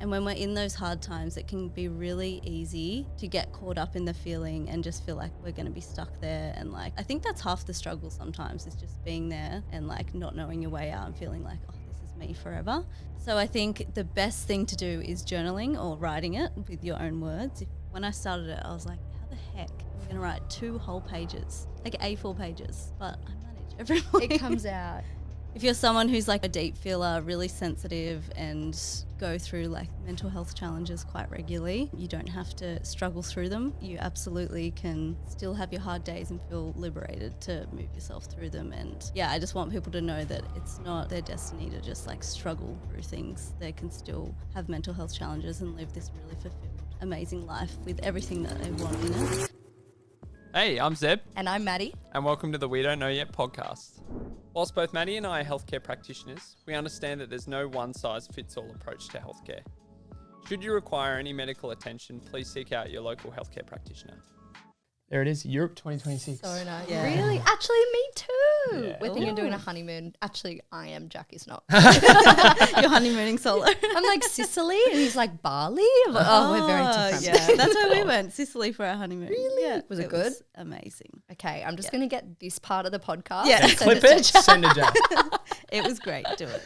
And when we're in those hard times, it can be really easy to get caught up in the feeling and just feel like we're going to be stuck there. And like, I think that's half the struggle sometimes, is just being there and like not knowing your way out and feeling like, oh, this is me forever. So I think the best thing to do is journaling or writing it with your own words. When I started it, I was like, how the heck am I going to write 2 whole pages, like A4 pages? But I manage every morning. It comes out. If you're someone who's like a deep feeler, really sensitive, and go through like mental health challenges quite regularly, you don't have to struggle through them. You absolutely can still have your hard days and feel liberated to move yourself through them. And yeah, I just want people to know that it's not their destiny to just like struggle through things. They can still have mental health challenges and live this really fulfilled, amazing life with everything that they want in it. Hey, I'm Zeb. And I'm Maddie. And welcome to the We Don't Know Yet podcast. Whilst both Maddie and I are healthcare practitioners, we understand that there's no one-size-fits-all approach to healthcare. Should you require any medical attention, please seek out your local healthcare practitioner. There it is, Europe 2026. So nice. Yeah. Really? Actually, me too. Yeah. We're thinking of doing a honeymoon. Actually, I am. Jackie's not. You're honeymooning solo. I'm like Sicily and he's like Bali. I'm like, oh, we're very different. Yeah, that's where we went, Sicily, for our honeymoon. Really? Yeah. Was it good? Amazing. Okay, I'm just going to get this part of the podcast. Yeah. and send Clip it, to- send it down. It was great. Do it.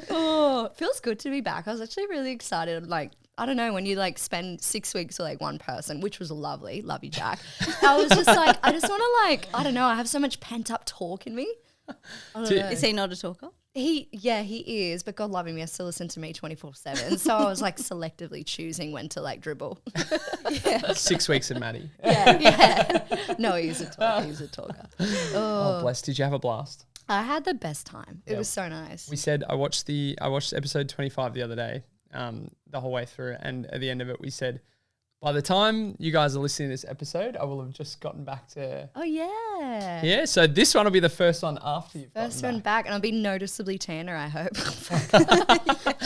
Oh, it feels good to be back. I was actually really excited. Like, I don't know, when you like spend 6 weeks with like one person, which was lovely. Love you, Jack. I was just like, I just want to like, I don't know, I have so much pent up talk in me. I don't know. Is he not a talker? He is, but God loving me, I still listen to me 24/7. So I was like selectively choosing when to like dribble. 6 weeks of Maddie. Yeah. No, he's a talker. He's a talker. Oh, bless. Did you have a blast? I had the best time. It Yeah. was so nice. We said, I watched episode 25 the other day, the whole way through, and at the end of it we said, by the time you guys are listening to this episode, I will have just gotten back to... Oh, yeah. Yeah, so this one will be the first one after you've First gotten one back. back, and I'll be noticeably tanner, I hope.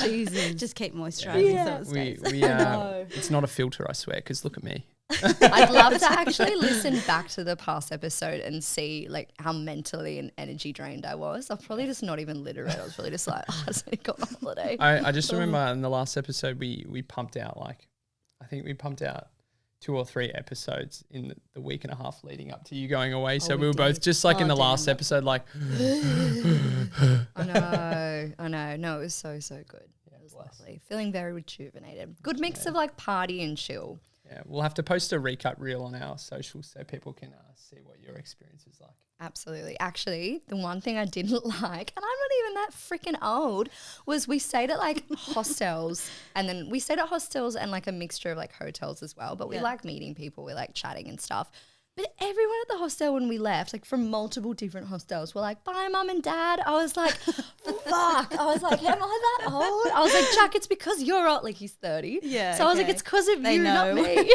Jesus. Just keep moisturising Yeah. so it stays. We know. it's not a filter, I swear, because look at me. I'd love to actually listen back to the past episode and see like how mentally and energy drained I was. I'll probably just not even literate. I was probably just like, oh, I just need to go on holiday. I just remember in the last episode we pumped out I think we pumped out 2 or 3 episodes in the week and a half leading up to you going away. So we were both just like in the last episode, like... I know. No, it was so good. Yeah, It was bless. lovely. Feeling very rejuvenated. Good mix of like party and chill. Yeah, we'll have to post a recap reel on our socials so people can see what your experience is like. Absolutely. Actually, the one thing I didn't like, and I'm not even that freaking old, was we stayed at like hostels, and then we stayed at hostels and like a mixture of like hotels as well. But we like meeting people, we like chatting and stuff. But everyone at the hostel when we left, like from multiple different hostels, were like, bye, mum and dad. I was like, fuck. I was like, am I that old? I was like, Jack, it's because you're old. Like, he's 30. Yeah, So I was like, okay. it's because of They you, know. not me.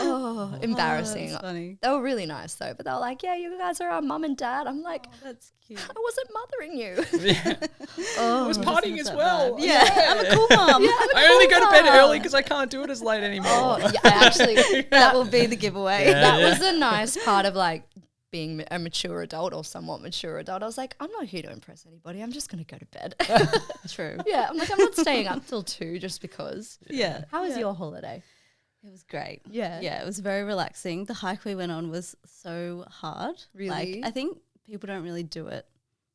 Oh, embarrassing. That's funny. They were really nice though, but they were like, yeah, you guys are our mum and dad. I'm like, That's cute. I wasn't mothering you. Yeah. I was partying as well. Yeah, I'm a cool mom. I only go to bed early because I can't do it as late anymore. Oh, yeah, actually, That will be the giveaway. Yeah. that was a nice part of like being a mature adult or somewhat mature adult. I was like, I'm not here to impress anybody. I'm just going to go to bed. True. Yeah, I'm like, I'm not staying up till 2 just because. Yeah. How was your holiday? It was great. Yeah. Yeah, it was very relaxing. The hike we went on was so hard. Really? Like, I think people don't really do it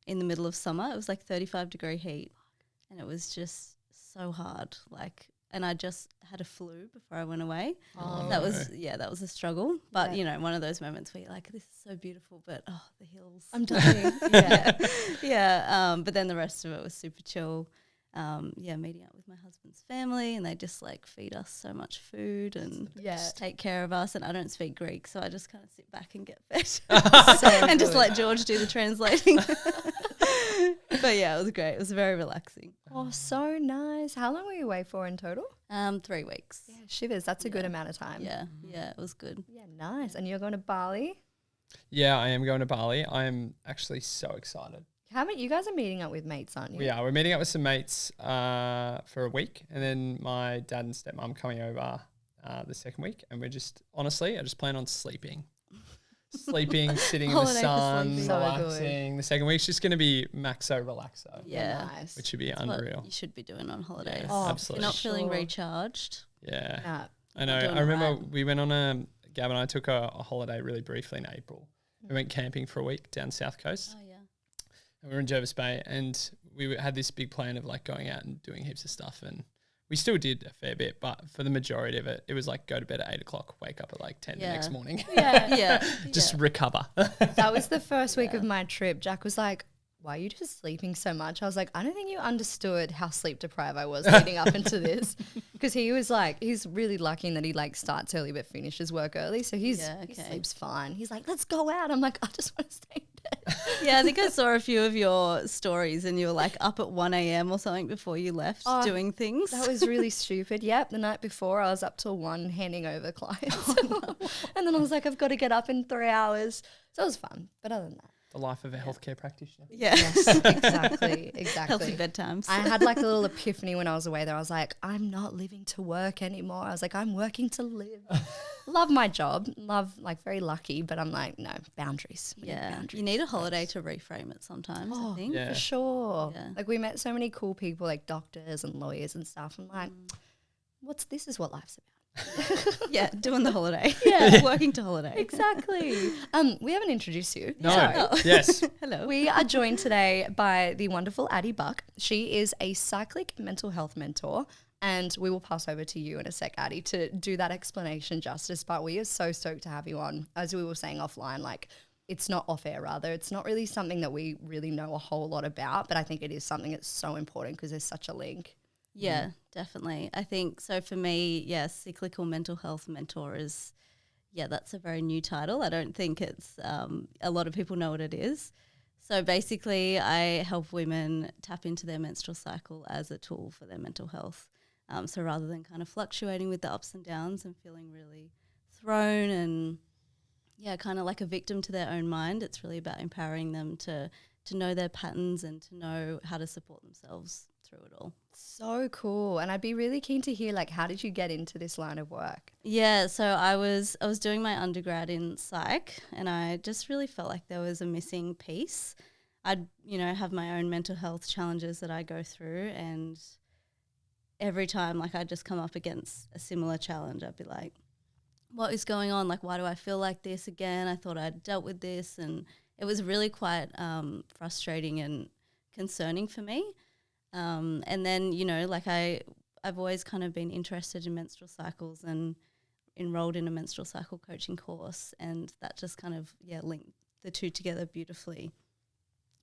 in the middle of summer. It was like 35-degree heat and it was just so hard. Like, and I just had a flu before I went away. Oh. That was a struggle. But, you know, one of those moments where you're like, this is so beautiful, but the hills. I'm dying. Yeah. But then the rest of it was super chill. Meeting up with my husband's family, and they just like feed us so much food and just take care of us. And I don't speak Greek, so I just kind of sit back and get fed and just let George do the translating. But yeah, it was great. It was very relaxing. Oh, so nice. How long were you away for in total? 3 weeks. Yeah, shivers. That's a good amount of time. Yeah, it was good. Yeah, nice. And you're going to Bali? Yeah, I am going to Bali. I am actually so excited. You guys are meeting up with mates, aren't you? We are. We're meeting up with some mates for a week, and then my dad and stepmom coming over the second week, and we're just, honestly, I just plan on sleeping. sleeping, sitting in the Holiday for sun, sleeping. So relaxing. The second week's just going to be maxo relaxo, Yeah. Nice. which would be That's unreal. what you should be doing on holidays. Yeah, Oh, If absolutely. you're not feeling sure. recharged. Yeah. Nah. I know. doing I it remember right. we went on Gab and I took a holiday really briefly in April. We went camping for a week down South Coast. Oh, yeah. And we were in Jervis Bay, and we had this big plan of like going out and doing heaps of stuff, and we still did a fair bit, but for the majority of it, it was like go to bed at 8 o'clock, wake up at like 10 the next Yeah. morning, Yeah. just Yeah. recover. That was the first week of my trip. Jack was like, why are you just sleeping so much? I was like, I don't think you understood how sleep deprived I was leading up into this. Because he was like, he's really lucky in that he like starts early but finishes work early. So he sleeps fine. He's like, let's go out. I'm like, I just want to stay in bed. Yeah, I think I saw a few of your stories and you were like up at 1 a.m. or something before you left doing things. That was really stupid. Yep. The night before I was up till 1 handing over clients. And then I was like, I've got to get up in 3 hours. So it was fun. But other than that. The life of a healthcare practitioner. Yeah. Yes, exactly. Healthy bedtimes. I had like a little epiphany when I was away there. I was like, I'm not living to work anymore. I was like, I'm working to live. Love my job. Like very lucky, but I'm like, no, boundaries. We need Yeah. boundaries. You need a holiday to reframe it sometimes, I think. Yeah. For sure. Yeah. Like we met so many cool people, like doctors and lawyers and stuff. I'm like, this is what life's about. Yeah, doing the holiday. Yeah. Working to holiday. Exactly. We haven't introduced you. No. Yeah. Yes. Hello. We are joined today by the wonderful Addy Buck. She is a cyclic mental health mentor, and we will pass over to you in a sec, Addy, to do that explanation justice. But we are so stoked to have you on. As we were saying offline, like it's not off air, rather. It's not really something that we really know a whole lot about, but I think it is something that's so important because there's such a link. Yeah, definitely. I think so for me, yeah, Cyclical Mental Health Mentor is, yeah, that's a very new title. I don't think it's, a lot of people know what it is. So basically I help women tap into their menstrual cycle as a tool for their mental health. So rather than kind of fluctuating with the ups and downs and feeling really thrown and, yeah, kind of like a victim to their own mind, it's really about empowering them to know their patterns and to know how to support themselves through it all. So cool. And I'd be really keen to hear, like, how did you get into this line of work? Yeah, so I was doing my undergrad in psych, and I just really felt like there was a missing piece. I'd, have my own mental health challenges that I go through, and every time like I'd just come up against a similar challenge, I'd be like, what is going on? Like, why do I feel like this again? I thought I'd dealt with this, and it was really quite frustrating and concerning for me. And then, like I've always kind of been interested in menstrual cycles and enrolled in a menstrual cycle coaching course, and that just kind of, linked the two together beautifully.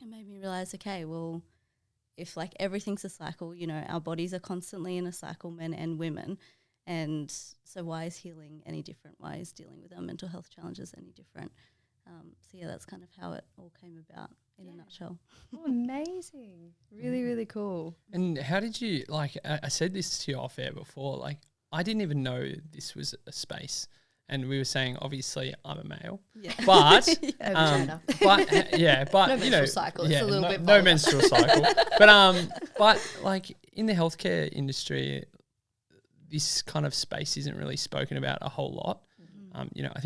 It made me realize, okay, well, if like everything's a cycle, our bodies are constantly in a cycle, men and women. And so why is healing any different? Why is dealing with our mental health challenges any different? So yeah, that's kind of how it all came about in a nutshell. Oh, amazing. Really, really cool. And how did you, like, I said this to you off air before, like, I didn't even know this was a space. And we were saying, obviously, I'm a male. Yeah. But, Over but No menstrual cycle. It's a little bit no vulgar. menstrual cycle. But like in the healthcare industry, this kind of space isn't really spoken about a whole lot. I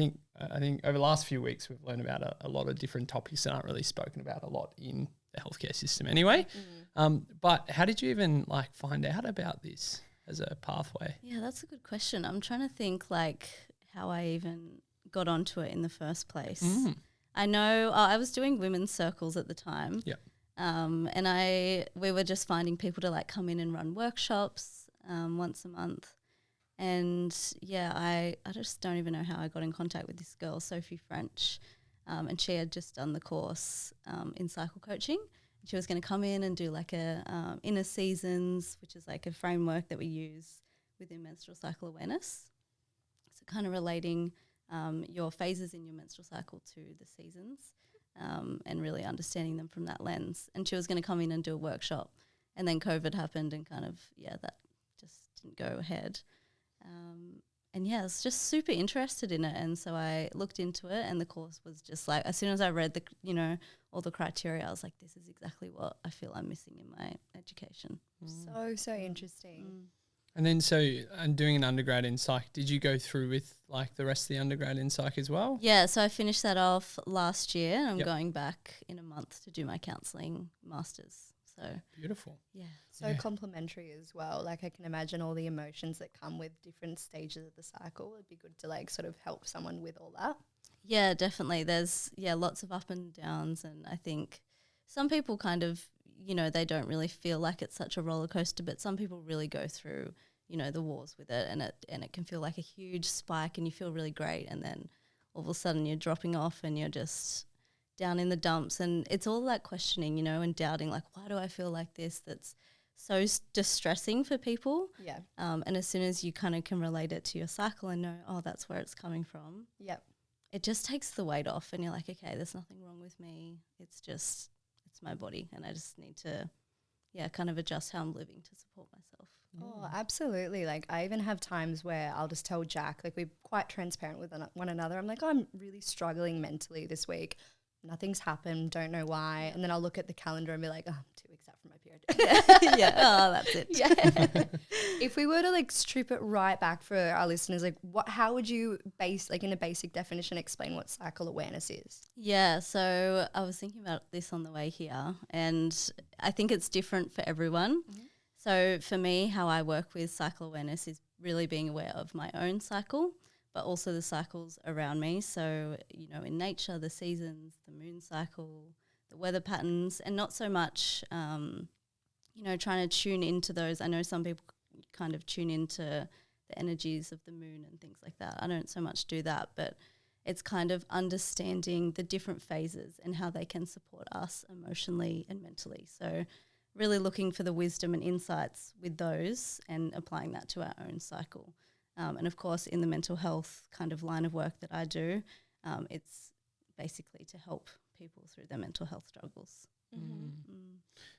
think over the last few weeks we've learned about a lot of different topics that aren't really spoken about a lot in the healthcare system anyway. But how did you even like find out about this as a pathway? Yeah, that's a good question. I'm trying to think like how I even got onto it in the first place. I know I was doing women's circles at the time. Yeah. And we were just finding people to like come in and run workshops once a month. And yeah, I just don't even know how I got in contact with this girl, Sophie French, and she had just done the course in cycle coaching. She was going to come in and do like a inner seasons, which is like a framework that we use within menstrual cycle awareness. So kind of relating your phases in your menstrual cycle to the seasons and really understanding them from that lens. And she was going to come in and do a workshop, and then COVID happened and kind of, that just didn't go ahead. And yeah, I was just super interested in it. And so I looked into it, and the course was just like, as soon as I read the, all the criteria, I was like, this is exactly what I feel I'm missing in my education. So interesting. And then and doing an undergrad in psych, did you go through with like the rest of the undergrad in psych as well? Yeah, so I finished that off last year and I'm Yep. going back in a month to do my counselling masters. So Beautiful. yeah. So complementary as well. Like I can imagine all the emotions that come with different stages of the cycle. It'd be good to like sort of help someone with all that. Yeah, definitely. There's lots of up and downs, and I think some people kind of, they don't really feel like it's such a roller coaster, but some people really go through, the wars with it, and it can feel like a huge spike and you feel really great, and then all of a sudden you're dropping off and you're just down in the dumps, and it's all that questioning, and doubting, like, why do I feel like this? That's so distressing for people. Yeah. And as soon as you kind of can relate it to your cycle and know, oh, that's where it's coming from. Yep. It just takes the weight off and you're like, okay, there's nothing wrong with me. It's my body, and I just need to, kind of adjust how I'm living to support myself. Oh, absolutely. Like I even have times where I'll just tell Jack, like we're quite transparent with one another. I'm like, oh, I'm really struggling mentally this week. Nothing's happened, don't know why. And then I'll look at the calendar and be like, oh, I'm 2 weeks out from my period. Yeah. Oh, that's it. Yeah. If we were to like strip it right back for our listeners, like how would you in a basic definition, explain what cycle awareness is? Yeah. So I was thinking about this on the way here, and I think it's different for everyone. Mm-hmm. So for me, how I work with cycle awareness is really being aware of my own cycle, but also the cycles around me. So, in nature, the seasons, the moon cycle, the weather patterns, and not so much, trying to tune into those. I know some people kind of tune into the energies of the moon and things like that. I don't so much do that, but it's kind of understanding the different phases and how they can support us emotionally and mentally. So really looking for the wisdom and insights with those and applying that to our own cycle. And of course, in the mental health kind of line of work that I do, it's basically to help people through their mental health struggles.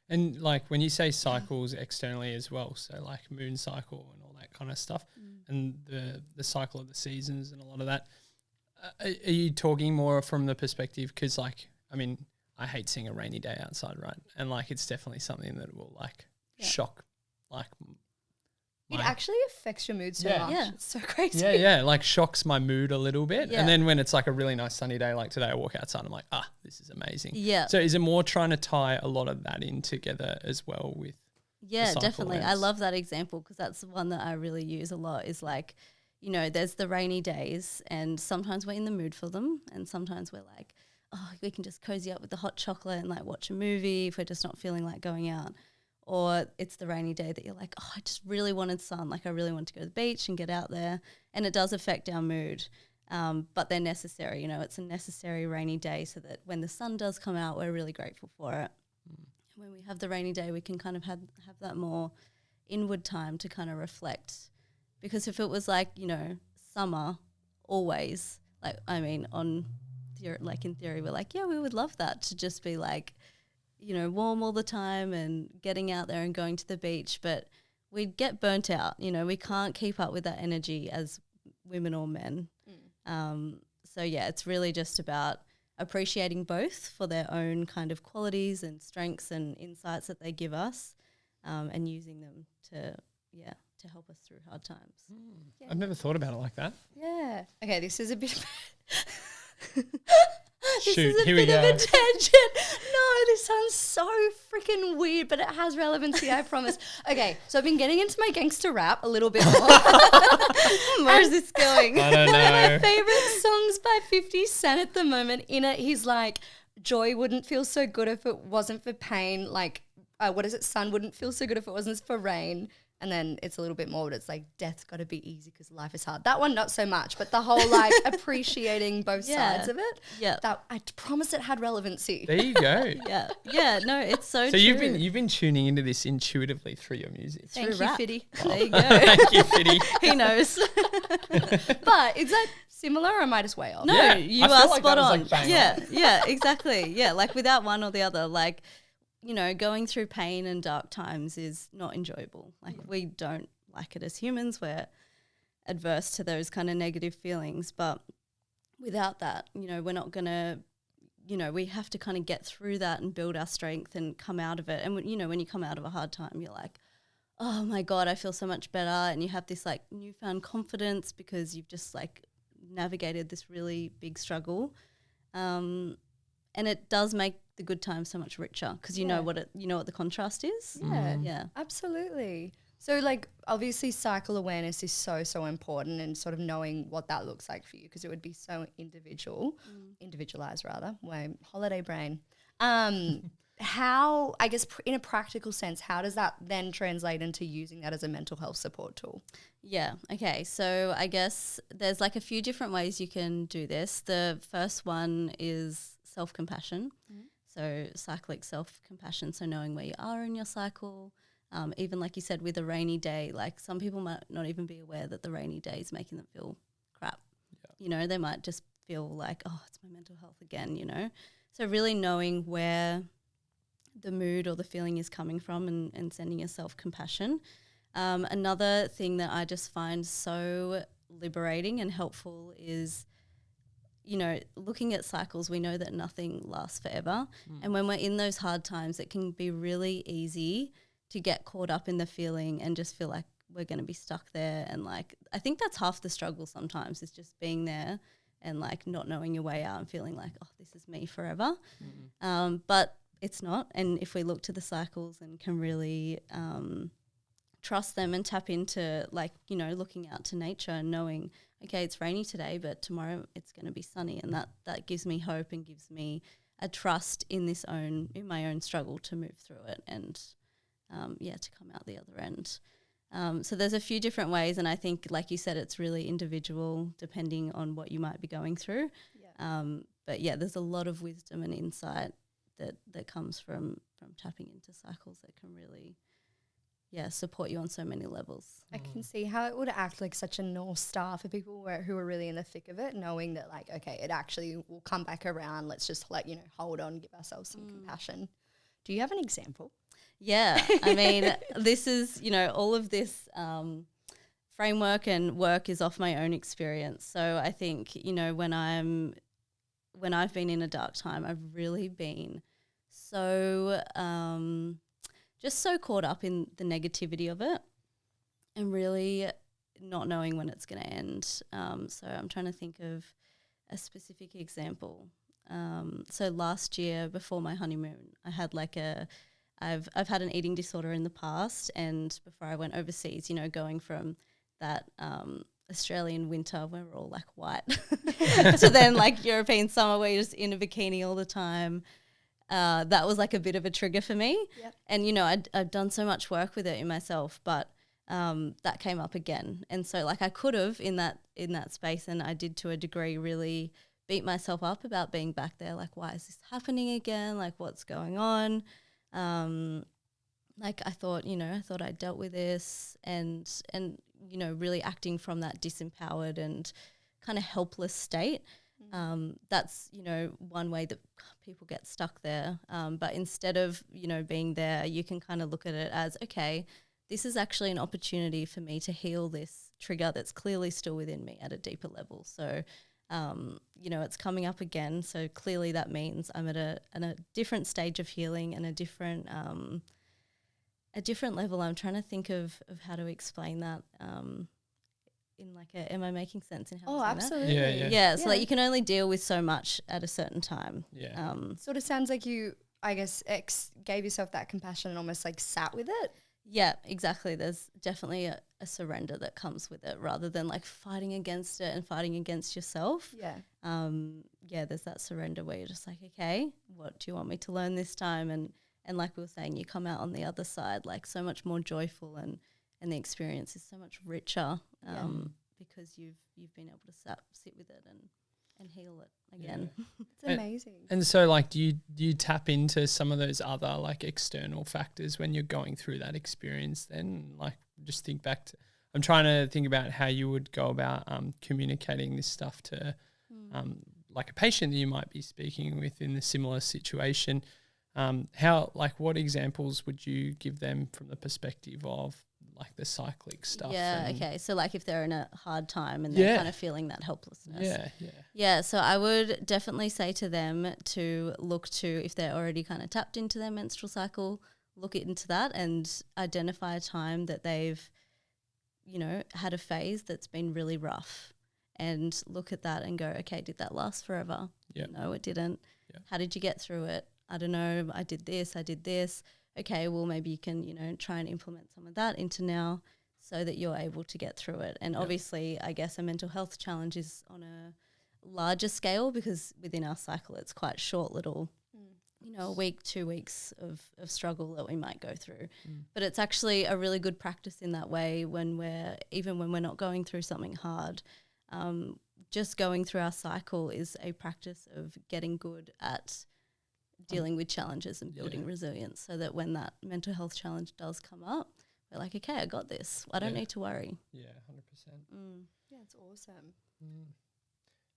And like when you say cycles externally as well, so like moon cycle and all that kind of stuff, and the cycle of the seasons and a lot of that, are you talking more from the perspective, because like, I mean, I hate seeing a rainy day outside, right? And like it's definitely something that will like shock like it actually affects your mood so much. Yeah. It's so crazy. Yeah, like shocks my mood a little bit. Yeah. And then when it's like a really nice sunny day like today, I walk outside and I'm like, this is amazing. Yeah. So is it more trying to tie a lot of that in together as well with Yeah, cycle definitely. I awareness? love that example because that's the one that I really use a lot is like, there's the rainy days and sometimes we're in the mood for them and sometimes we're like, oh, we can just cozy up with the hot chocolate and like watch a movie if we're just not feeling like going out. Or it's the rainy day that you're like, oh, I just really wanted sun. Like I really want to go to the beach and get out there. And it does affect our mood. But they're necessary. It's a necessary rainy day so that when the sun does come out, we're really grateful for it. When we have the rainy day, we can kind of have that more inward time to kind of reflect. Because if it was like, summer always, like, I mean, in theory, we're like, yeah, we would love that to just be like, warm all the time and getting out there and going to the beach, but we'd get burnt out. We can't keep up with that energy as women or men. So yeah, it's really just about appreciating both for their own kind of qualities and strengths and insights that they give us, and using them to help us through hard times. I've never thought about it like that. Yeah. Okay, this is a bit Shoot, this is a here we bit go. of a tangent. No, this sounds so freaking weird, but it has relevancy, I promise. Okay, so I've been getting into my gangster rap a little bit more. Where's this going? I don't One of my know. favorite songs by 50 Cent at the moment. In it, he's like, joy wouldn't feel so good if it wasn't for pain. Like, sun wouldn't feel so good if it wasn't for rain. And then it's a little bit more, but it's like, death's got to be easy because life is hard. That one, not so much, but the whole like appreciating both sides of it. Yeah. That I promise it had relevancy. There you go. Yeah. No, it's so So true. you've been tuning into this intuitively through your music. Thank you, rap. Fiddy. There you go. Thank you, Fiddy. He knows. But is that similar or am I just way off? No, Yeah, you I feel are like spot that was, on. like, bang Yeah, exactly. Yeah, like without one or the other, like, going through pain and dark times is not enjoyable. Like we don't like it as humans. We're adverse to those kind of negative feelings. But without that, we're not going to, we have to kind of get through that and build our strength and come out of it. And, when you come out of a hard time, you're like, oh my God, I feel so much better. And you have this like newfound confidence because you've just like navigated this really big struggle. And it does make the good times so much richer because you know what the contrast is. Yeah, absolutely. So like obviously cycle awareness is so important, and sort of knowing what that looks like for you, because it would be so individualized rather. My holiday brain. How, I guess in a practical sense, how does that then translate into using that as a mental health support tool? Yeah. Okay. So I guess there's like a few different ways you can do this. The first one is self-compassion. So cyclic self-compassion. So knowing where you are in your cycle, even like you said, with a rainy day, like some people might not even be aware that the rainy day is making them feel crap. Yeah. You know, they might just feel like, oh, it's my mental health again, you know. So really knowing where the mood or the feeling is coming from and sending yourself compassion. Another thing that I just find so liberating and helpful is, you know, looking at cycles, we know that nothing lasts forever. And when we're in those hard times, it can be really easy to get caught up in the feeling and just feel like we're going to be stuck there. And like, I think that's half the struggle sometimes, is just being there and like not knowing your way out and feeling like, oh, this is me forever. But it's not. And if we look to the cycles and can really trust them and tap into, like, you know, looking out to nature and knowing, okay, it's rainy today, but tomorrow it's going to be sunny. And that gives me hope and gives me a trust in my own struggle to move through it and, to come out the other end. So there's a few different ways. And I think, like you said, it's really individual depending on what you might be going through. Yeah. But yeah, there's a lot of wisdom and insight that comes from tapping into cycles that can really, support you on so many levels. I can see how it would act like such a North Star for people who are really in the thick of it, knowing that like, okay, it actually will come back around. Let's just hold on, give ourselves some compassion. Do you have an example? Yeah. I mean, this is, all of this framework and work is off my own experience. So I think, when I've been in a dark time, I've really been so just so caught up in the negativity of it and really not knowing when it's going to end. So I'm trying to think of a specific example. So last year before my honeymoon, I had I've had an eating disorder in the past, and before I went overseas, going from that Australian winter where we're all like white to then like European summer where you're just in a bikini all the time. That was like a bit of a trigger for me. Yep. And, I'd done so much work with it in myself, but that came up again. And so like I could have in that space, and I did to a degree, really beat myself up about being back there. Like, why is this happening again? Like, what's going on? Like I thought I dealt with this and really acting from that disempowered and kind of helpless state. That's, one way that people get stuck there. But instead of, being there, you can kind of look at it as, okay, this is actually an opportunity for me to heal this trigger that's clearly still within me at a deeper level. So, it's coming up again. So clearly that means I'm at a different stage of healing and a different level. I'm trying to think of how to explain that. In like am I making sense in how? Oh, absolutely. Yeah. So like you can only deal with so much at a certain time. Yeah. Sort of sounds like you, I guess, gave yourself that compassion and almost like sat with it. Yeah, exactly. There's definitely a surrender that comes with it rather than like fighting against it and fighting against yourself. Yeah. There's that surrender where you're just like, okay, what do you want me to learn this time? And like we were saying, you come out on the other side like so much more joyful and the experience is so much richer because you've been able to sit with it and heal it again. Yeah. It's amazing. And so like do you tap into some of those other like external factors when you're going through that experience then? Like just think back to, I'm trying to think about how you would go about communicating this stuff to like a patient that you might be speaking with in a similar situation. What examples would you give them from the perspective of like the cyclic stuff? Yeah, okay. So like if they're in a hard time and they're kind of feeling that helplessness. Yeah, so I would definitely say to them to look to, if they're already kind of tapped into their menstrual cycle, look into that and identify a time that they've, you know, had a phase that's been really rough, and look at that and go, okay, did that last forever? Yep. No, it didn't. Yep. How did you get through it? I don't know. I did this. Okay, well, maybe you can, you know, try and implement some of that into now so that you're able to get through it. And obviously, I guess a mental health challenge is on a larger scale, because within our cycle it's quite short little, you know, a week, 2 weeks of struggle that we might go through. But it's actually a really good practice in that way when we're not going through something hard. Just going through our cycle is a practice of getting good at dealing with challenges and building resilience, so that when that mental health challenge does come up, we're like, okay, I got this. I don't need to worry. Yeah, 100%. Yeah, it's awesome.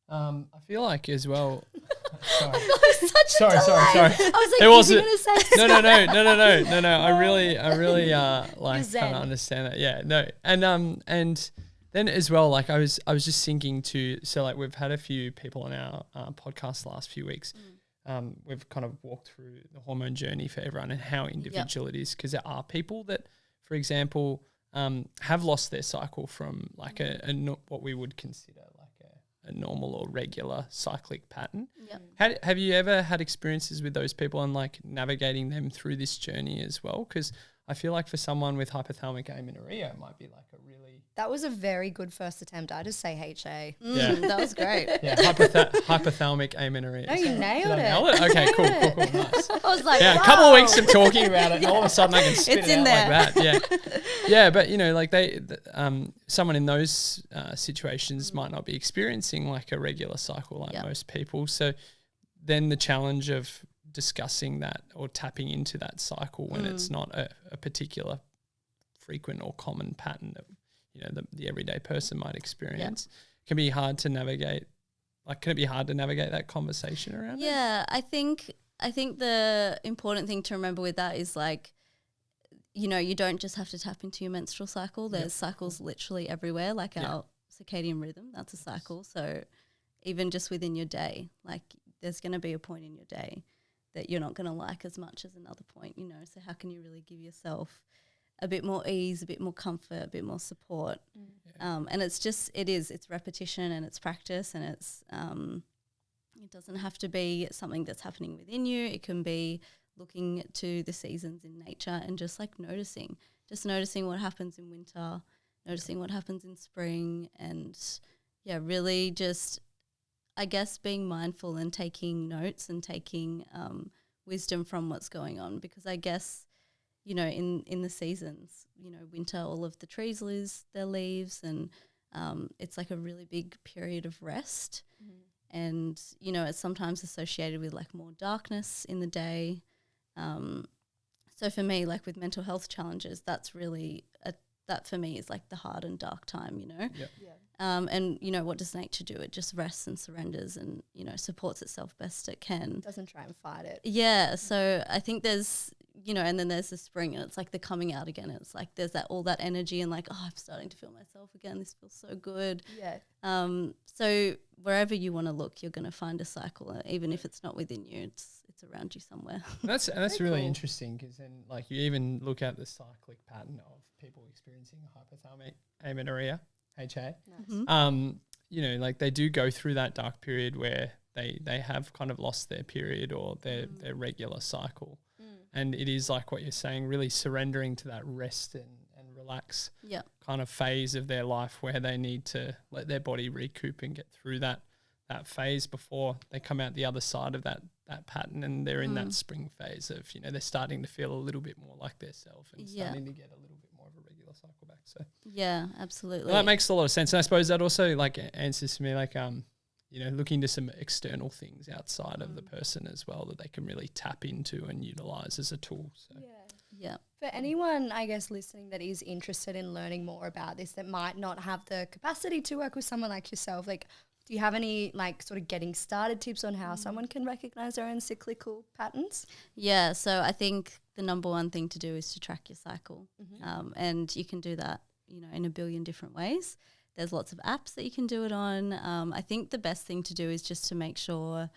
I feel like as well. Sorry. Sorry. I was like, it wasn't. Going to say No. I really like kind of understand that. Yeah, no, and then as well, like I was just thinking too. So like we've had a few people on our podcast the last few weeks. We've kind of walked through the hormone journey for everyone and how individual it is, because there are people that, for example, have lost their cycle from like what we would consider like a normal or regular cyclic pattern. Have you ever had experiences with those people and like navigating them through this journey as well? Because I feel like for someone with hypothalamic amenorrhea, it might be like a really... That was a very good first attempt. I just say HA. Yeah. That was great. Yeah, hypothalamic amenorrhea. No, you nailed it. Nail it? Okay, cool, nice. I was like, Yeah, wow. a couple of weeks of talking about it, and all of a sudden I can spit It's it in out there. like that. Yeah, but you know, like someone in those situations might not be experiencing like a regular cycle like most people. So then the challenge of discussing that or tapping into that cycle when it's not a particular frequent or common pattern that, you know, the everyday person might experience can be hard to navigate. Like, can it be hard to navigate that conversation around it? Yeah, I think the important thing to remember with that is, like, you know, you don't just have to tap into your menstrual cycle. There's cycles literally everywhere, like our circadian rhythm, that's a cycle. So even just within your day, like there's going to be a point in your day that you're not going to like as much as another point, you know. So how can you really give yourself a bit more ease, a bit more comfort, a bit more support? And it's repetition and it's practice, and it's it doesn't have to be something that's happening within you. It can be looking to the seasons in nature and just like noticing what happens in winter, noticing what happens in spring, and really just, I guess, being mindful and taking notes and taking wisdom from what's going on. Because I guess, you know, in the seasons, you know, winter, all of the trees lose their leaves, and it's like a really big period of rest. And, you know, it's sometimes associated with like more darkness in the day. So for me, like with mental health challenges, that's really that for me is like the hard and dark time, you know. And, you know, what does nature do? It just rests and surrenders and, you know, supports itself best it can. Doesn't try and fight it. Yeah. So I think there's, you know, and then there's the spring, and it's like the coming out again. It's like there's all that energy and like, oh, I'm starting to feel myself again. This feels so good. Yeah. So wherever you want to look, you're going to find a cycle, even if it's not within you. It's around you somewhere. That's really cool. interesting, because then like you even look at the cyclic pattern of people experiencing hypothalamic amenorrhea, HA. You know, like they do go through that dark period where they have kind of lost their period or their regular cycle. And it is like what you're saying, really surrendering to that rest and relax kind of phase of their life where they need to let their body recoup and get through that phase before they come out the other side of that pattern, and they're in that spring phase of, you know, they're starting to feel a little bit more like their self and starting to get a little bit more of a regular cycle back. So yeah, absolutely. Well, that makes a lot of sense. And I suppose that also like answers to me like you know, looking to some external things outside of the person as well that they can really tap into and utilize as a tool. So Yeah. For anyone, I guess, listening that is interested in learning more about this, that might not have the capacity to work with someone like yourself, like, do you have any like sort of getting started tips on how someone can recognize their own cyclical patterns? Yeah. So I think the number one thing to do is to track your cycle. And you can do that, you know, in a billion different ways. There's lots of apps that you can do it on. I think the best thing to do is just to make sure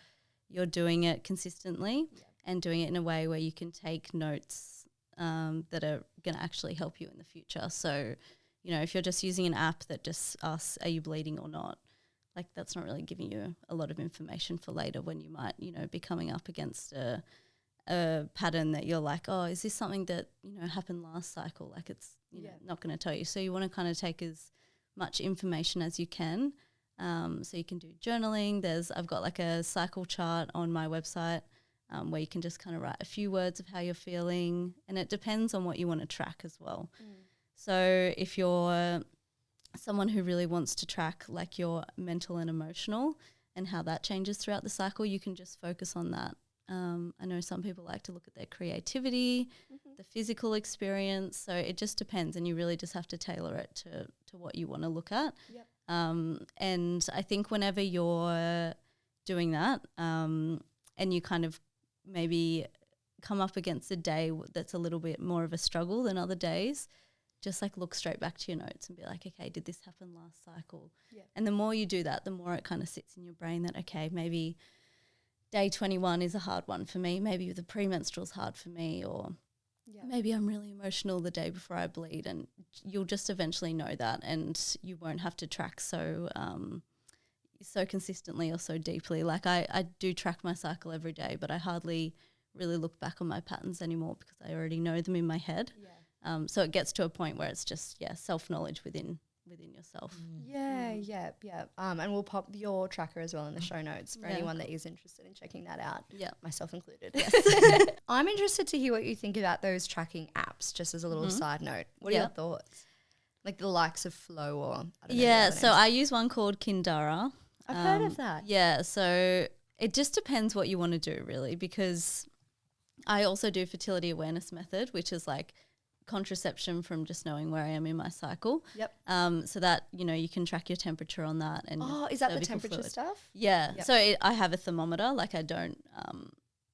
you're doing it consistently and doing it in a way where you can take notes that are going to actually help you in the future. So, you know, if you're just using an app that just asks, are you bleeding or not? Like, that's not really giving you a lot of information for later when you might, you know, be coming up against a pattern that you're like, oh, is this something that, you know, happened last cycle? Like, it's, you know, not going to tell you. So you want to kind of take as much information as you can. So you can do journaling. I've got like a cycle chart on my website where you can just kind of write a few words of how you're feeling, and it depends on what you want to track as well. So if you're someone who really wants to track like your mental and emotional and how that changes throughout the cycle, you can just focus on that. I know some people like to look at their creativity, the physical experience. So it just depends, and you really just have to tailor it to what you want to look at. And I think whenever you're doing that and you kind of maybe come up against a day that's a little bit more of a struggle than other days, just like look straight back to your notes and be like, okay, did this happen last cycle? And the more you do that, the more it kind of sits in your brain that, okay, maybe day 21 is a hard one for me. Maybe the premenstrual's hard for me, or maybe I'm really emotional the day before I bleed, and you'll just eventually know that, and you won't have to track so consistently or so deeply. Like I do track my cycle every day, but I hardly really look back on my patterns anymore because I already know them in my head. So it gets to a point where it's just self-knowledge within yourself. And we'll pop your tracker as well in the show notes for anyone that is interested in checking that out, myself included. I'm interested to hear what you think about those tracking apps, just as a little side note. What are your thoughts? Like the likes of Flow or I don't know. So I use one called Kindara. I've heard of that. Yeah, so it just depends what you want to do really, because I also do fertility awareness method, which is like contraception from just knowing where I am in my cycle. So that, you know, you can track your temperature on that. And is that the temperature stuff? So I have a thermometer. Like I don't,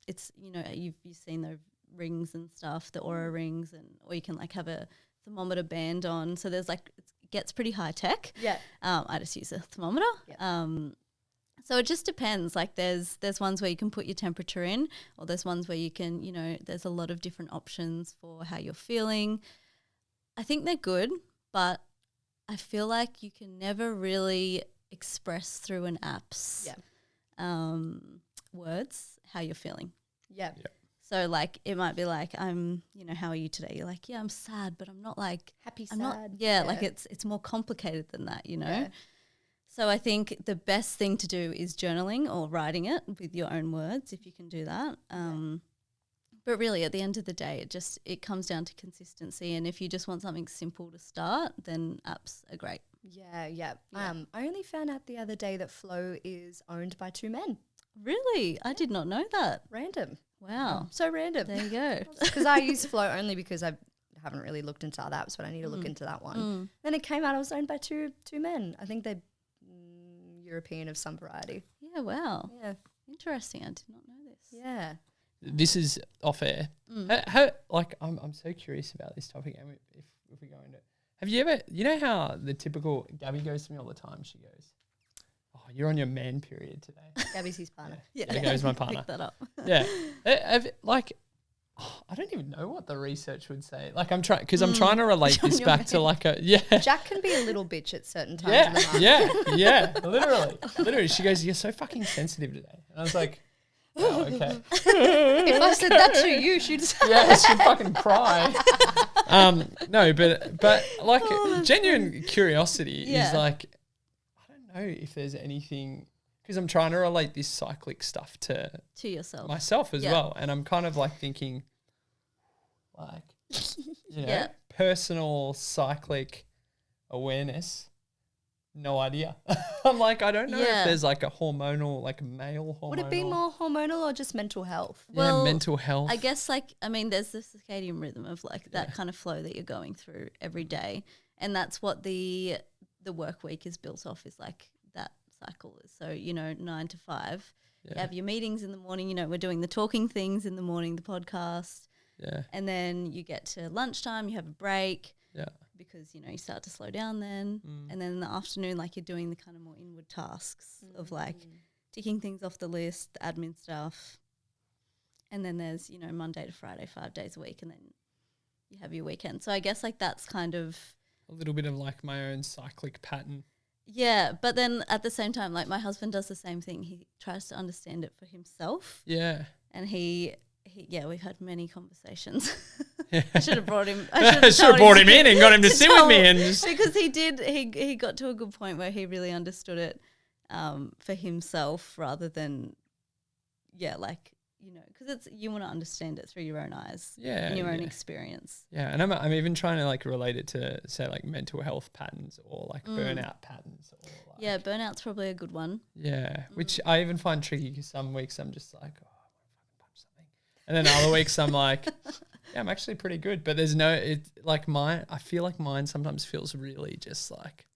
it's, you know, you've seen the rings and stuff, the Aura rings, or you can like have a thermometer band on. So there's like, it gets pretty high tech. I just use a thermometer. So it just depends. Like there's ones where you can put your temperature in, or there's ones where you can, you know, there's a lot of different options for how you're feeling. I think they're good, but I feel like you can never really express through an app's words how you're feeling. So like it might be like, you know, how are you today? You're like, I'm sad, but I'm not like happy, I'm sad. Not, like it's more complicated than that, you know? So I think the best thing to do is journaling or writing it with your own words if you can do that. But really at the end of the day, it comes down to consistency. And if you just want something simple to start, then apps are great. I only found out the other day that Flow is owned by 2 men. Really? I did not know that. Random. Wow. So random. There you go. Because I use Flow only because I haven't really looked into other apps, but I need to look into that one. Then it came out it was owned by two men. I think they're European of some variety. Yeah, wow. Yeah. Interesting. I did not know this. Yeah. This is off air. I'm so curious about this topic, and if we go into it. Have you ever, you know how the typical, Gabby goes to me all the time, she goes, oh, you're on your man period today. Gabby's his partner. There goes my partner. Pick that up. I don't even know what the research would say. Like I'm trying to relate this back to like Jack can be a little bitch at certain times of the month. Literally. She goes, you're so fucking sensitive today. And I was like, oh, okay. If I said that to you, she'd fucking cry. No, but like genuine curiosity is like, I don't know if there's anything, because I'm trying to relate this cyclic stuff to yourself, myself as well, and I'm kind of like thinking, like, you know, personal cyclic awareness. No idea. I'm like, I don't know if there's like a hormonal, like male hormonal. Would it be more hormonal or just mental health? Well, mental health. I guess there's the circadian rhythm of like that kind of flow that you're going through every day, and that's what the work week is built off, is like that cycle. So, you know, 9 to 5. You have your meetings in the morning, you know, we're doing the talking things in the morning, the podcast. And then you get to lunchtime, you have a break. Because, you know, you start to slow down then. And then in the afternoon, like you're doing the kind of more inward tasks of like ticking things off the list, the admin stuff. And then there's, you know, Monday to Friday, 5 days a week. And then you have your weekend. So I guess like that's kind of a little bit of like my own cyclic pattern. Yeah, but then at the same time, like my husband does the same thing. He tries to understand it for himself. Yeah. And he we've had many conversations. Yeah. I should have brought him. I should have brought him in and got him to sit with me, and just because he got to a good point where he really understood it for himself rather than like, you know, because it's, you want to understand it through your own eyes, and your own experience. Yeah, and I'm even trying to like relate it to say like mental health patterns or like burnout patterns. Or like, yeah, burnout's probably a good one. Yeah, which I even find tricky because some weeks I'm just like, oh, I want to fucking punch something, and then other weeks I'm like, yeah, I'm actually pretty good. But there's no, it like mine. I feel like mine sometimes feels really just like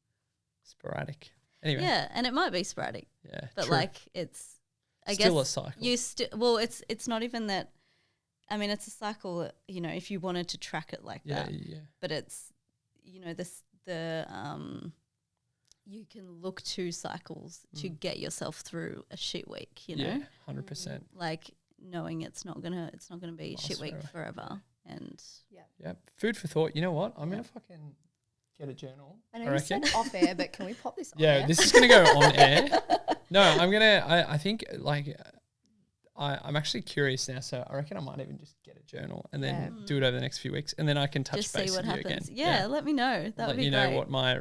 sporadic. Anyway. Yeah, and it might be sporadic. Yeah, but true. like it's. I still guess a cycle. It's not even that. I mean, it's a cycle. You know, if you wanted to track it like that. Yeah. But it's, you know, you can look to cycles to get yourself through a shit week. You know, 100%. like knowing it's not gonna be a shit week forever. And yeah. Food for thought. You know what? I'm gonna fucking get a journal. I know you said off air, but can we pop this on air? Yeah, this is gonna go on air. No, I think like I'm actually curious now, so I reckon I might even just get a journal and then do it over the next few weeks, and then I can touch just base see what with you happens. again. Yeah, let me know. That would be great. Let you know what my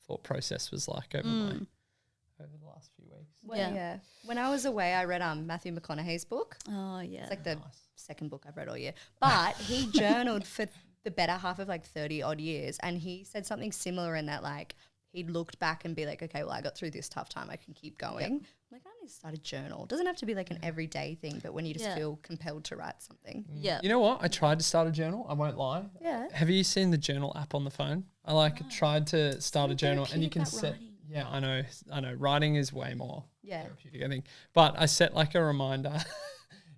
thought process was like over the last few weeks. When I was away, I read Matthew McConaughey's book. Oh yeah, it's like the second book I've read all year. But he journaled for the better half of like 30 odd years, and he said something similar in that like he'd looked back and be like, okay, well, I got through this tough time, I can keep going. I'm like, I need to start a journal. It doesn't have to be like an everyday thing, but when you just feel compelled to write something. Yeah. You know what? I tried to start a journal. I won't lie. Yeah. Have you seen the journal app on the phone? I tried to start a journal, and you can set. Writing. Yeah, I know. Writing is way more therapeutic, I think. But I set like a reminder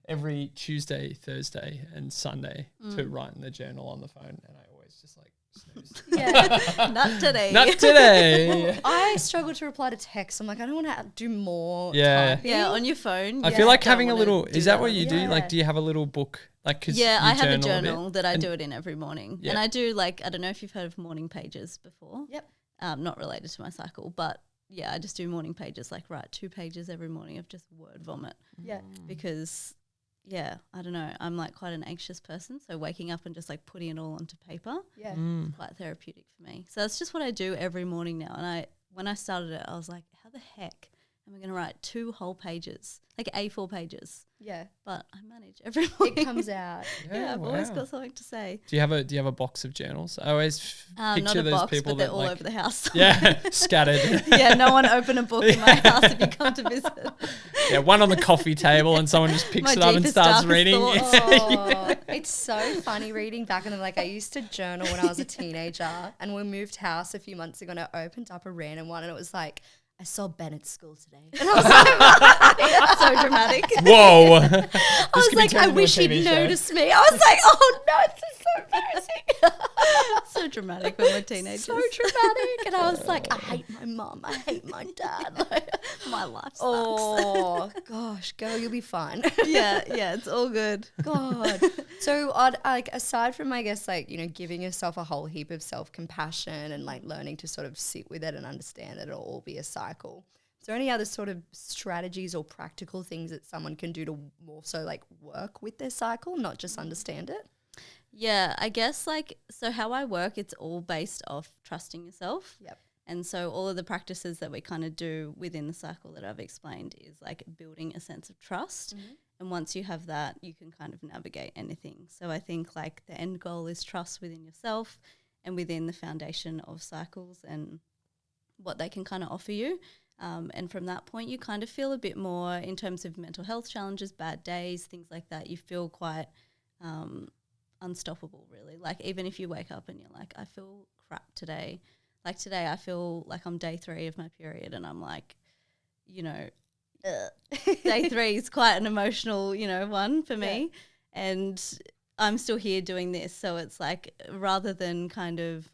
every Tuesday, Thursday, and Sunday to write in the journal on the phone, and I always just like snooze. Yeah, not today. Not today. I struggle to reply to text. I'm like, I don't want to do more. Yeah, typing. Yeah, on your phone. I feel like having a little. Is that what you do? Like, do you have a little book? Like, cause I have a journal that I do it in every morning, Yeah. and I do like, I don't know if you've heard of morning pages before. Yep. Not related to my cycle, but yeah, I just do morning pages. Like write 2 pages every morning of just word vomit. Yeah. Because I don't know, I'm like quite an anxious person, so waking up and just like putting it all onto paper is quite therapeutic for me. So that's just what I do every morning now. And when I started it, I was like, how the heck am I going to write 2 whole pages, like A4 pages? Yeah. But I manage every morning. It comes out. Yeah, I've always got something to say. Do you have a box of journals? I always picture not a those box, people but they're that all like, over the house. Yeah, scattered. Yeah, no one open a book in my house if you come to visit. Yeah, one on the coffee table, and someone just picks My it up and deepest, starts darkest reading. thoughts. Oh, it's so funny reading back on them. Like I used to journal when I was a teenager, and we moved house a few months ago, and I opened up a random one, and it was like, I saw Ben at school today. And I was like, so dramatic. Whoa. I was like, I wish he'd noticed me. I was like, oh no, this is so embarrassing. So dramatic when we're teenagers. So dramatic. And I was like, I hate my mum. I hate my dad. Like, my life sucks. oh gosh, girl, you'll be fine. yeah, it's all good. God. So like aside from, I guess, like, you know, giving yourself a whole heap of self-compassion and like learning to sort of sit with it and understand that it'll all be a cycle, is there any other sort of strategies or practical things that someone can do to more so like work with their cycle, not just understand it? Yeah, I guess like, so how I work, it's all based off trusting yourself. Yep. And so all of the practices that we kind of do within the cycle that I've explained is like building a sense of trust. Mm-hmm. And once you have that, you can kind of navigate anything. So I think like the end goal is trust within yourself and within the foundation of cycles and what they can kind of offer you. And from that point, you kind of feel a bit more in terms of mental health challenges, bad days, things like that. You feel quite unstoppable, really. Like even if you wake up and you're like, I feel crap today. Like today I feel like I'm day 3 of my period and I'm like, you know, day 3 is quite an emotional, you know, one for me. And I'm still here doing this. So it's like rather than kind of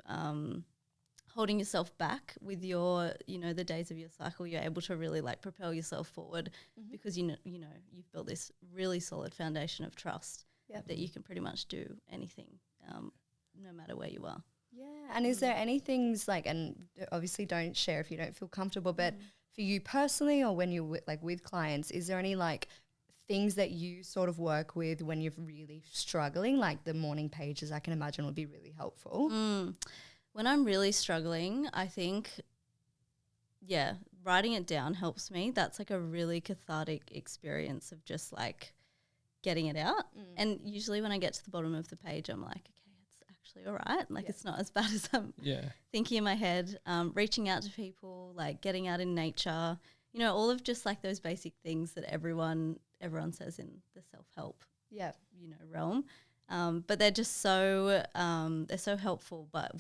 holding yourself back with your, you know, the days of your cycle, you're able to really like propel yourself forward because, you know, you've built this really solid foundation of trust that you can pretty much do anything, no matter where you are. Yeah. And is there any things like, and obviously don't share if you don't feel comfortable, but for you personally or when you're with clients, is there any like things that you sort of work with when you're really struggling? Like the morning pages, I can imagine would be really helpful. When I'm really struggling, I think, writing it down helps me. That's like a really cathartic experience of just like getting it out. And usually when I get to the bottom of the page, I'm like, okay, it's actually all right. Like it's not as bad as I'm thinking in my head. Reaching out to people, like getting out in nature, you know, all of just like those basic things that everyone says in the self-help, realm. But they're just so they're so helpful. But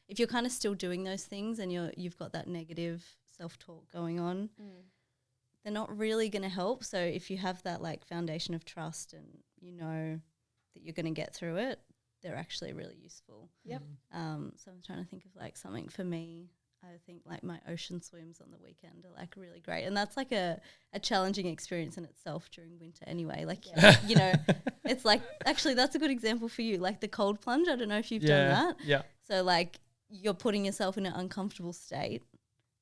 if you're kind of still doing those things and you've got that negative self-talk going on, they're not really going to help. So if you have that like foundation of trust and you know that you're going to get through it, they're actually really useful. Yep. So I'm trying to think of like something for me. I think like my ocean swims on the weekend are like really great. And that's like a challenging experience in itself during winter anyway. Like, you know, it's like, actually that's a good example for you. Like the cold plunge, I don't know if you've done that. Yeah. So like you're putting yourself in an uncomfortable state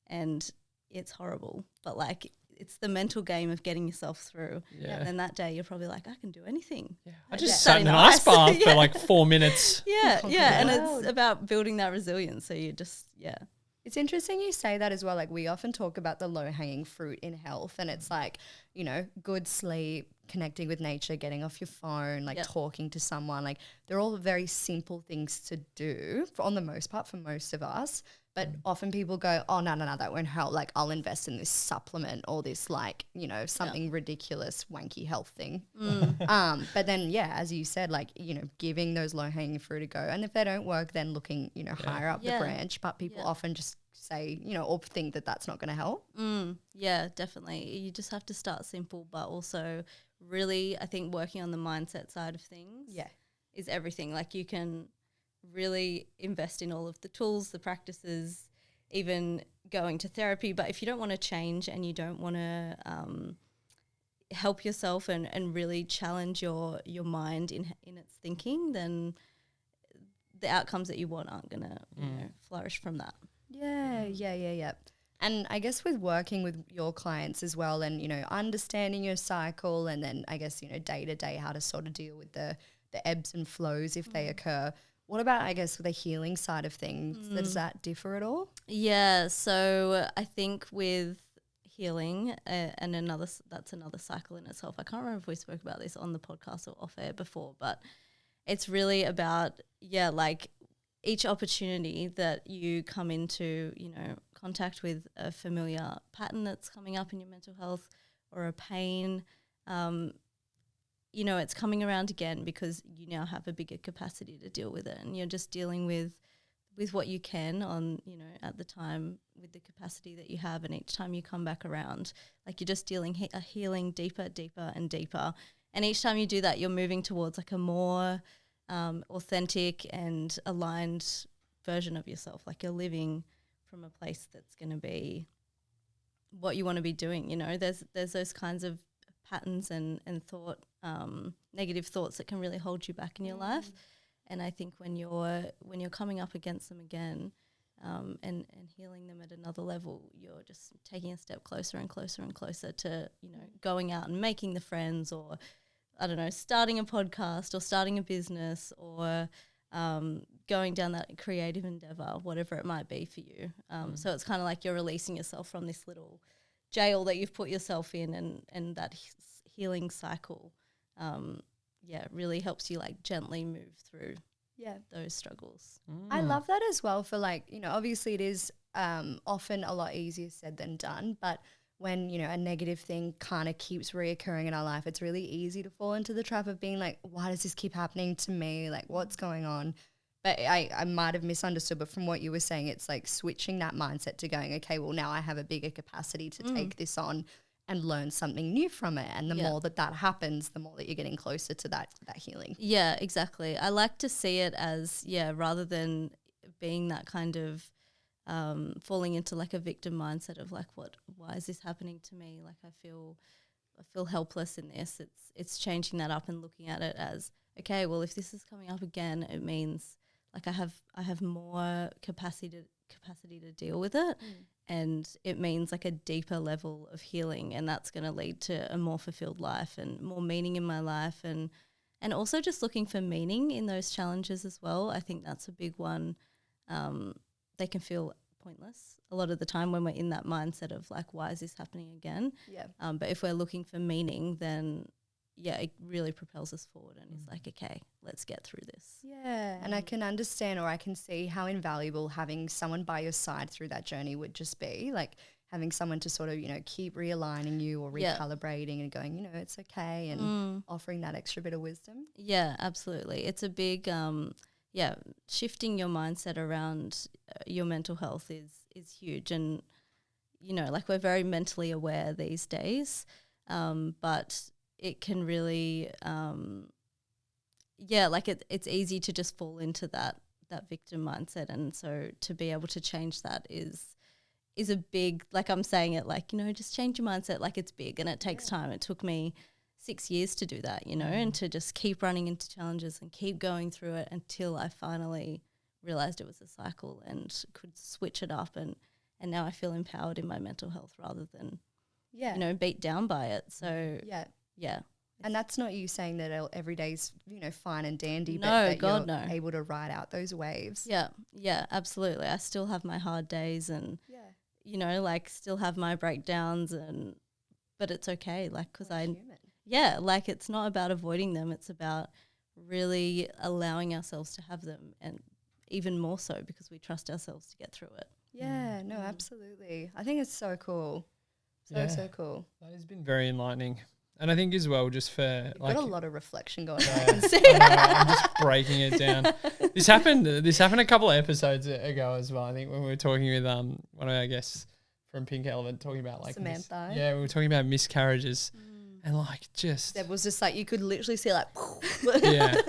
and it's horrible. But like it's the mental game of getting yourself through. Yeah. And then that day you're probably like, I can do anything. Yeah. I just sat in an ice bath for like 4 minutes. Yeah. And it's about building that resilience. So you just, It's interesting you say that as well. Like we often talk about the low-hanging fruit in health and it's like, you know, good sleep, connecting with nature, getting off your phone, like talking to someone. Like they're all very simple things to do on the most part for most of us. But often people go, oh, no, that won't help. Like I'll invest in this supplement or this like, you know, something ridiculous, wanky health thing. But then, as you said, like, you know, giving those low-hanging fruit a go. And if they don't work, then looking, you know, higher up the branch. But people often just say, you know, or think that that's not going to help. Yeah, definitely. You just have to start simple, but also really, I think working on the mindset side of things is everything. Like you can really invest in all of the tools, the practices, even going to therapy. But if you don't want to change and you don't want to help yourself and really challenge your mind in its thinking, then the outcomes that you want aren't going to flourish from that. Yeah. And I guess with working with your clients as well and, you know, understanding your cycle and then I guess, you know, day to day how to sort of deal with the ebbs and flows if they occur. What about, I guess, with the healing side of things? Does that differ at all? Yeah, so I think with healing and that's another cycle in itself. I can't remember if we spoke about this on the podcast or off air before, but it's really about, like each opportunity that you come into, you know, contact with a familiar pattern that's coming up in your mental health or a pain, you know, it's coming around again because you now have a bigger capacity to deal with it and you're just dealing with what you can on, you know, at the time with the capacity that you have, and each time you come back around, like you're just healing deeper and deeper. And each time you do that, you're moving towards like a more authentic and aligned version of yourself. Like you're living from a place that's going to be what you want to be doing. You know, there's those kinds of patterns and thought, negative thoughts that can really hold you back in your life. And I think when you're coming up against them again, and healing them at another level, you're just taking a step closer and closer and closer to, you know, going out and making the friends, or I don't know, starting a podcast or starting a business, or going down that creative endeavor, whatever it might be for you. So it's kind of like you're releasing yourself from this little jail that you've put yourself in, and that healing cycle really helps you like gently move through those struggles. I love that as well for like, you know, obviously it is often a lot easier said than done, but when, you know, a negative thing kind of keeps reoccurring in our life, it's really easy to fall into the trap of being like, why does this keep happening to me? Like, what's going on? But I might have misunderstood, but from what you were saying, it's like switching that mindset to going, okay, well, now I have a bigger capacity to take this on and learn something new from it. And the more that happens, the more that you're getting closer to that healing. Yeah, exactly. I like to see it as, rather than being that kind of falling into like a victim mindset of like, why is this happening to me? Like I feel feel helpless in this. It's changing that up and looking at it as, okay, well, if this is coming up again, it means like I have more capacity to deal with it, and it means like a deeper level of healing, and that's going to lead to a more fulfilled life and more meaning in my life, and also just looking for meaning in those challenges as well. I think that's a big one. They can feel pointless a lot of the time when we're in that mindset of like, why is this happening again? Yeah. But if we're looking for meaning, then it really propels us forward, and it's like, okay, let's get through this. Yeah, and I can understand, or I can see how invaluable having someone by your side through that journey would just be, like having someone to sort of, keep realigning you or recalibrating and going, it's okay, and offering that extra bit of wisdom. Yeah, absolutely. It's a big, shifting your mindset around your mental health is huge. And, like we're very mentally aware these days, but it can really, it's easy to just fall into that victim mindset. And so to be able to change that is a big, like I'm saying it like, just change your mindset, like it's big and it takes time. It took me 6 years to do that, and to just keep running into challenges and keep going through it until I finally realized it was a cycle and could switch it up. And now I feel empowered in my mental health rather than, beat down by it. So, yeah. And that's not you saying that every day's, fine and dandy, No, but that God, you're no. able to ride out those waves. Yeah, absolutely. I still have my hard days and, still have my breakdowns, but it's okay. Like, because it's not about avoiding them. It's about really allowing ourselves to have them, and even more so because we trust ourselves to get through it. Yeah, no, absolutely. I think it's so cool. So cool. That has been very enlightening. And I think as well, just for You've got a lot of reflection going on. I know, I'm just breaking it down. This happened a couple of episodes ago as well. I think when we were talking with one of our guests from Pink Elephant, talking about like Samantha. we were talking about miscarriages, and like just that was just like you could literally see like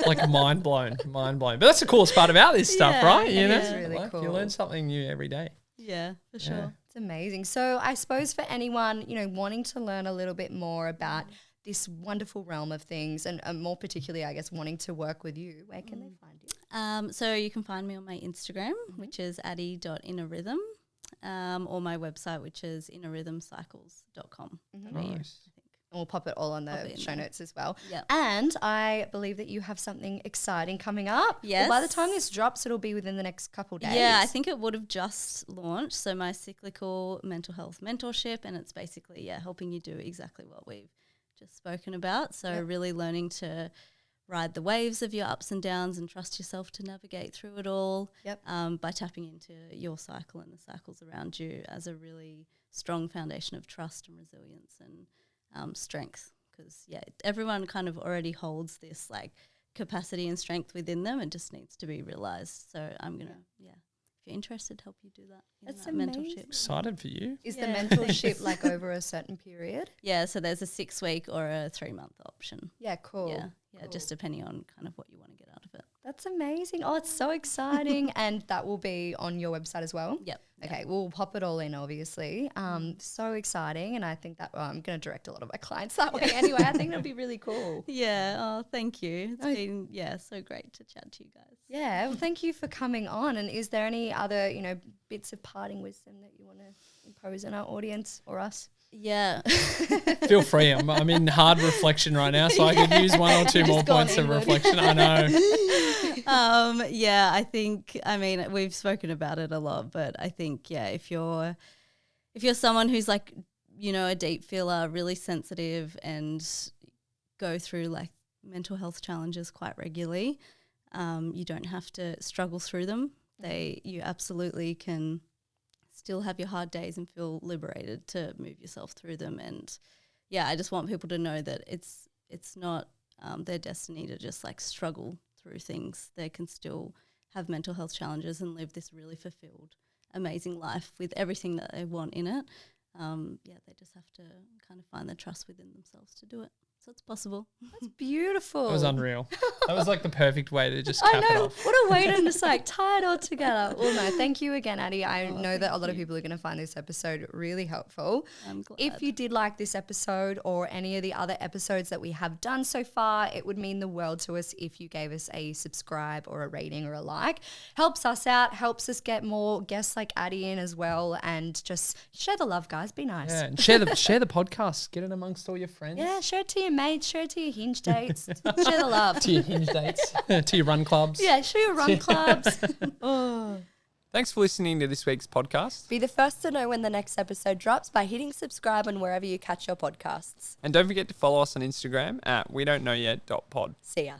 like mind blown. But that's the coolest part about this stuff, right? It's really cool. You learn something new every day. Yeah, for sure. It's amazing. So I suppose for anyone, wanting to learn a little bit more about this wonderful realm of things, and more particularly, I guess, wanting to work with you, where can they find you? So you can find me on my Instagram, which is addy.innerrhythm, or my website, which is innerrhythmcycles.com. Nice. And we'll pop it all on the show notes as well. Yep. And I believe that you have something exciting coming up. Yes. Well, by the time this drops, it'll be within the next couple of days. Yeah, I think it would have just launched. So my Cyclical Mental Health Mentorship, and it's basically, helping you do exactly what we've just spoken about. So really learning to ride the waves of your ups and downs and trust yourself to navigate through it all by tapping into your cycle and the cycles around you as a really strong foundation of trust and resilience and strength, because everyone kind of already holds this like capacity and strength within them. It just needs to be realized. So I'm gonna if you're interested, help you do that. That's that amazing. mentorship. Excited for you. Is the mentorship like over a certain period? Yeah, so there's a 6-week or a 3-month option. Yeah, cool. Yeah, just depending on kind of what you want to get out of it. That's amazing. Oh, it's so exciting. And that will be on your website as well? Yep. Okay, we'll pop it all in, obviously. So exciting. And I think that I'm going to direct a lot of my clients that way anyway. I think it'll be really cool. Yeah. Oh, thank you. It's been, so great to chat to you guys. Yeah. Well, thank you for coming on. And is there any other, bits of parting wisdom that you want to impose on our audience or us? Yeah. Feel free. I'm in hard reflection right now, so I could use one or two more points of reflection. I know. I think, we've spoken about it a lot, but I think, if you're someone who's like, a deep feeler, really sensitive, and go through like mental health challenges quite regularly, you don't have to struggle through them. You absolutely can still have your hard days and feel liberated to move yourself through them. And I just want people to know that it's not their destiny to just like struggle through things. They can still have mental health challenges and live this really fulfilled, amazing life with everything that they want in it. They just have to kind of find the trust within themselves to do it. It's So it's possible. That's beautiful. That was unreal. That was like the perfect way to just cap I it know. off. What a way to just like tie it all together. Well, no, thank you again, Addy. I know that a lot of people are going to find this episode really helpful. I'm glad. If you did like this episode or any of the other episodes that we have done so far, it would mean the world to us if you gave us a subscribe or a rating or a like. Helps us out, helps us get more guests like Addy in as well, and just share the love, guys. Be nice. Yeah, and share the podcast. Get it amongst all your friends. Yeah, share it to your mates, share it to your hinge dates. Share the love. To your hinge dates, to your run clubs. Yeah, share your run clubs. Thanks for listening to this week's podcast. Be the first to know when the next episode drops by hitting subscribe on wherever you catch your podcasts. And don't forget to follow us on Instagram at we don't know yet.pod. See ya.